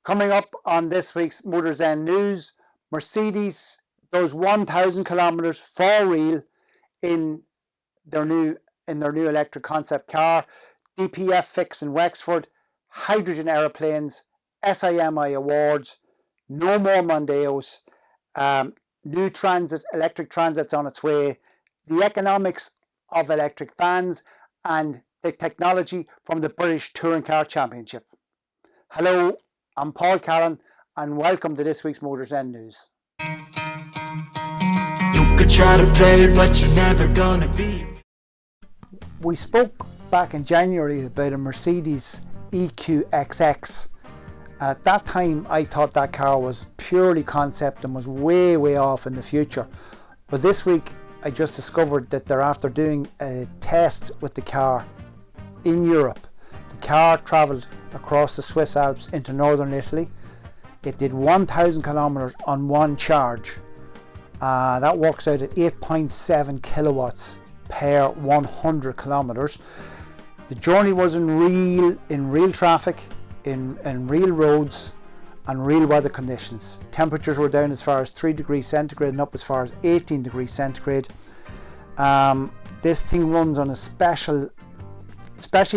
Coming up on this week's MotorZen news, Mercedes does 1,000 kilometers for real in their new electric concept car. DPF fix in Wexford, hydrogen aeroplanes, SIMI awards, no more Mondeos, new electric transit's on its way, the economics of electric vans, and the technology from the British Touring Car Championship. Hello, I'm Paul Callan, and welcome to this week's MotorZen news. You could try to play it, but you're never gonna be. We spoke back in January about a Mercedes EQXX. At that time, I thought that car was purely concept and was way off in the future. But this week, I just discovered that they're after doing a test with the car in Europe. The car travelled across the Swiss Alps into northern Italy. It did 1,000 kilometers on one charge. That works out at 8.7 kilowatts per 100 kilometers. The journey was in real traffic, in real roads and real weather conditions. Temperatures were down as far as 3 degrees centigrade and up as far as 18 degrees centigrade. This thing runs on a specially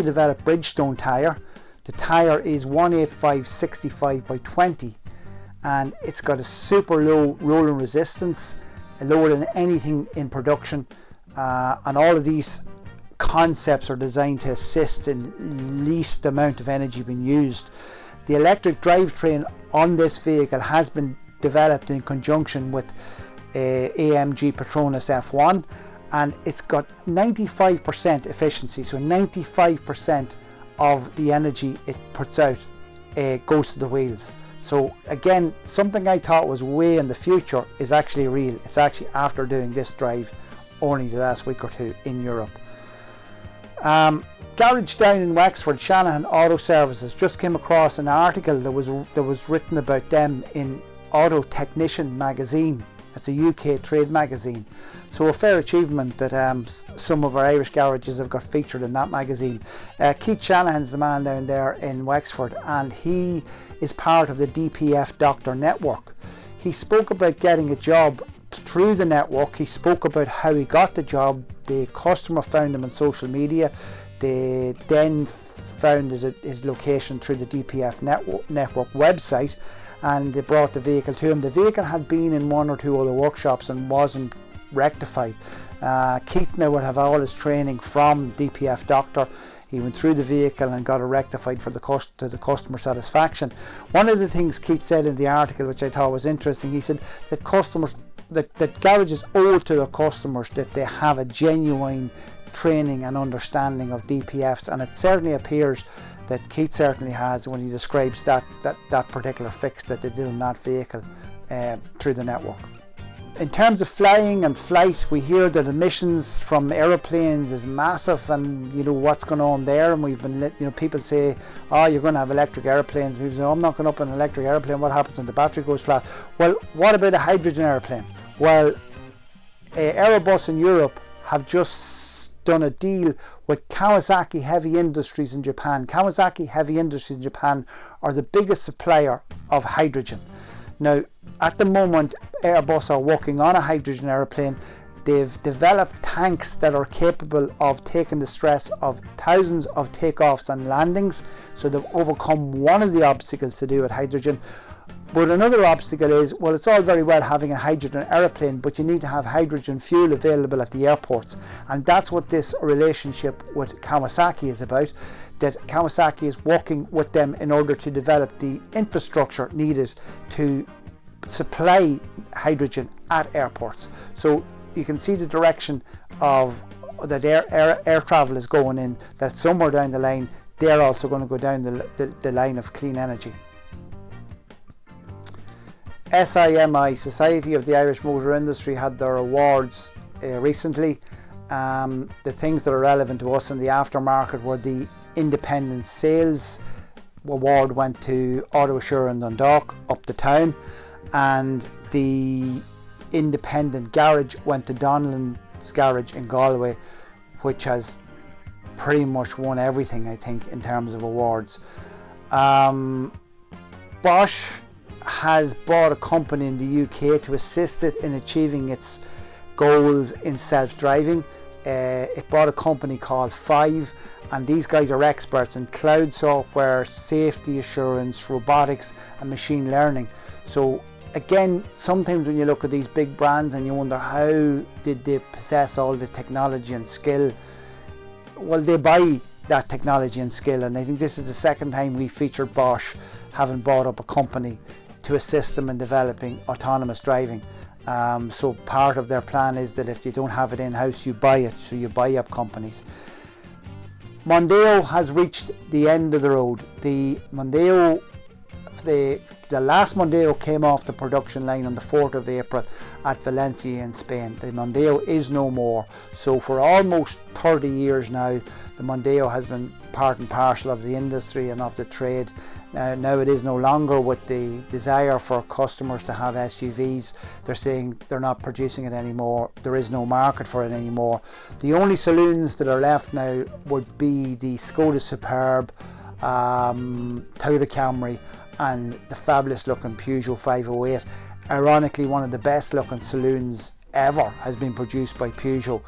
developed Bridgestone tyre. The tyre is 185/65 by 20 and it's got a super low rolling resistance, lower than anything in production, and all of these concepts are designed to assist in least amount of energy being used. The electric drivetrain on this vehicle has been developed in conjunction with AMG Petronas F1, and it's got 95% efficiency, so 95% of the energy it puts out goes to the wheels. So again, something I thought was way in the future is actually real. It's actually after doing this drive only the last week or two in Europe. Garage down in Wexford, Shanahan Auto Services, just came across an article that was written about them in Auto Technician magazine. It's a UK trade magazine, so a fair achievement that some of our Irish garages have got featured in that magazine. Keith Shanahan's the man down there in Wexford, and he is part of the DPF Doctor network. He spoke about getting a job through the network. He spoke about how he got the job. The customer found him on social media. They then found his location through the DPF network website, and they brought the vehicle to him. The vehicle had been in one or two other workshops and wasn't rectified. Keith now will have all his training from DPF Doctor. He went through the vehicle and got it rectified to the customer satisfaction. One of the things Keith said in the article, which I thought was interesting, he said that that garages owe to their customers that they have a genuine training and understanding of DPFs, and it certainly appears that Keith certainly has when he describes that particular fix that they did on that vehicle through the network. In terms of flying and flight, we hear that emissions from aeroplanes is massive, and you know what's going on there. And we've been, people say, "Oh, you're going to have electric airplanes." People say, "Oh, I'm not going up in an electric airplane. What happens when the battery goes flat?" Well, what about a hydrogen airplane? Well, Airbus in Europe have just done a deal with Kawasaki Heavy Industries in Japan. Kawasaki Heavy Industries in Japan are the biggest supplier of hydrogen. Now, at the moment, Airbus are working on a hydrogen aeroplane. They've developed tanks that are capable of taking the stress of thousands of takeoffs and landings. So they've overcome one of the obstacles to do with hydrogen. But another obstacle is, well, it's all very well having a hydrogen aeroplane, but you need to have hydrogen fuel available at the airports. And that's what this relationship with Kawasaki is about, that Kawasaki is working with them in order to develop the infrastructure needed to supply hydrogen at airports. So you can see the direction of that air travel is going in, that somewhere down the line, they're also going to go down the line of clean energy. SIMI, Society of the Irish Motor Industry, had their awards recently. The things that are relevant to us in the aftermarket were the Independent Sales Award went to Auto Assure in Dundalk, up the town, and the Independent Garage went to Donlan's Garage in Galway, which has pretty much won everything, I think, in terms of awards. Bosch has bought a company in the UK to assist it in achieving its goals in self-driving. It bought a company called Five, and these guys are experts in cloud software, safety assurance, robotics and machine learning. So again, sometimes when you look at these big brands and you wonder how did they possess all the technology and skill, well, they buy that technology and skill, and I think this is the second time we featured Bosch having bought up a company to assist them in developing autonomous driving. So part of their plan is that if you don't have it in-house, you buy it, so you buy up companies. Mondeo has reached the end of the road. The last Mondeo came off the production line on the 4th of April at Valencia in Spain. The Mondeo is no more. So for almost 30 years now, the Mondeo has been part and parcel of the industry and of the trade. Now it is no longer with the desire for customers to have SUVs. They're saying they're not producing it anymore. There is no market for it anymore. The only saloons that are left now would be the Skoda Superb, Toyota Camry and the fabulous looking Peugeot 508. Ironically, one of the best looking saloons ever has been produced by Peugeot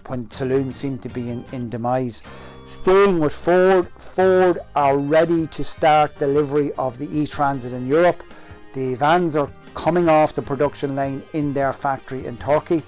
when saloons seem to be in demise. Staying with Ford, Ford are ready to start delivery of the E-Transit in Europe. The vans are coming off the production line in their factory in Turkey.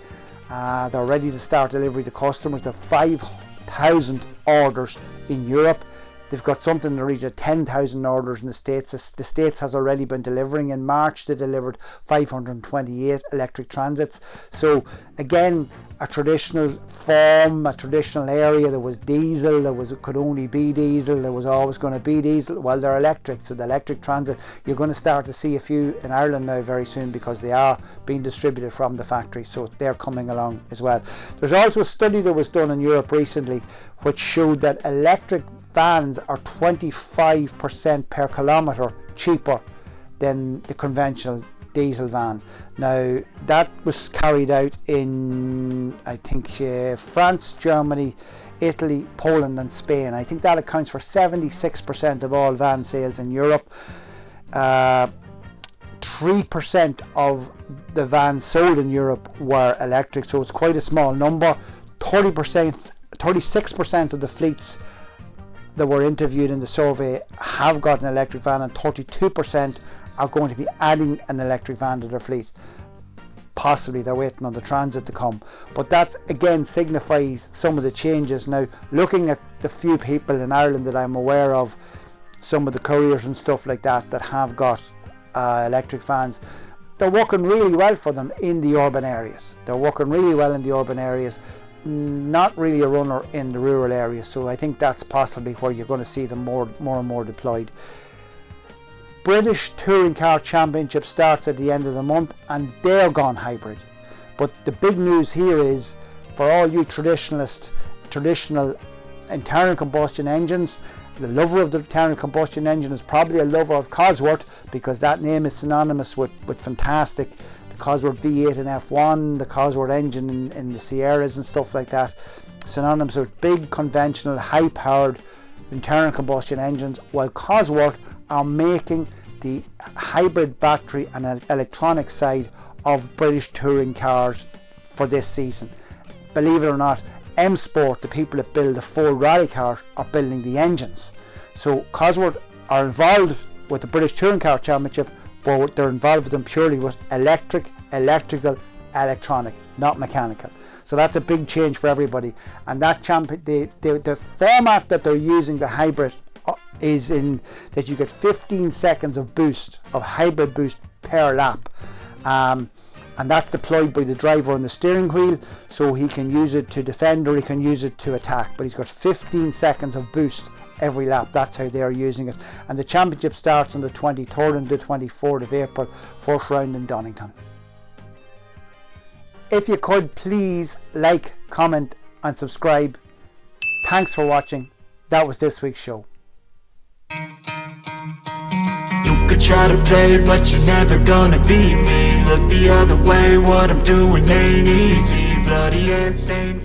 They're ready to start delivery to customers. They have 5,000 orders in Europe. They've got something in the region of 10,000 orders in the States. The States has already been delivering. In March, they delivered 528 electric transits. So again, a traditional form, a traditional area. There was diesel, could only be diesel, there was always going to be diesel. Well, they're electric, so the electric transit, you're going to start to see a few in Ireland now very soon because they are being distributed from the factory, so they're coming along as well. There's also a study that was done in Europe recently which showed that electric vans are 25% per kilometre cheaper than the conventional diesel van. Now that was carried out in I think France, Germany, Italy, Poland and Spain. I think that accounts for 76% of all van sales in Europe. 3% of the vans sold in Europe were electric, so it's quite a small number. 36% of the fleets that were interviewed in the survey have got an electric van, and 32% are going to be adding an electric van to their fleet. Possibly they're waiting on the transit to come, but that again signifies some of the changes. Now, looking at the few people in Ireland that I'm aware of, some of the couriers and stuff like that have got electric vans, they're working really well for them in the urban areas. Not really a runner in the rural areas, so I think that's possibly where you're going to see them more and more deployed. British Touring Car Championship starts at the end of the month and they're gone hybrid. But the big news here is for all you traditional internal combustion engines, the lover of the internal combustion engine is probably a lover of Cosworth, because that name is synonymous with fantastic. The Cosworth V8 and F1, the Cosworth engine in the Sierras and stuff like that, synonymous with big conventional high powered internal combustion engines, while Cosworth are making the hybrid battery and electronic side of British touring cars for this season. Believe it or not, M Sport, the people that build the Ford rally cars, are building the engines. So Cosworth are involved with the British Touring Car Championship, but they're involved with them purely with electrical, electronic, not mechanical. So that's a big change for everybody. And that the format that they're using, the hybrid, is in that you get 15 seconds of hybrid boost per lap. And that's deployed by the driver on the steering wheel, so he can use it to defend or he can use it to attack, but he's got 15 seconds of boost every lap. That's how they are using it. And the championship starts on the 23rd and the 24th of April, first round in Donington. If you could please like, comment and subscribe. Thanks for watching. That was this week's show. You could try to play it, but you're never gonna beat me. Look the other way, what I'm doing ain't easy. Bloody and stained.